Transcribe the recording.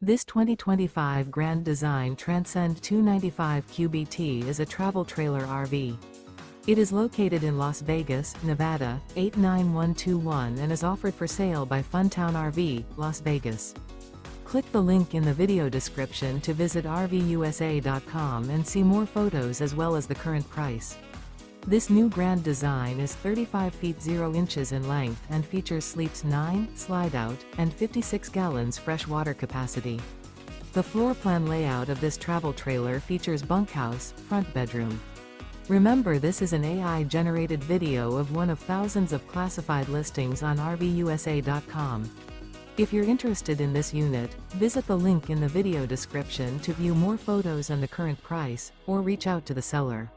This 2025 Grand Design Transcend 295 QBT is a travel trailer RV. It is located in Las Vegas, Nevada, 89121 and is offered for sale by Funtown RV, Las Vegas. Click the link in the video description to visit RVUSA.com and see more photos as well as the current price. This new Grand Design is 35 feet 0 inches in length and features sleeps 9, Slideout, and 56 gallons fresh water capacity. The floor plan layout of this travel trailer features bunkhouse, front bedroom. Remember, this is an AI-generated video of one of thousands of classified listings on RVUSA.com. If you're interested in this unit, visit the link in the video description to view more photos and the current price, or reach out to the seller.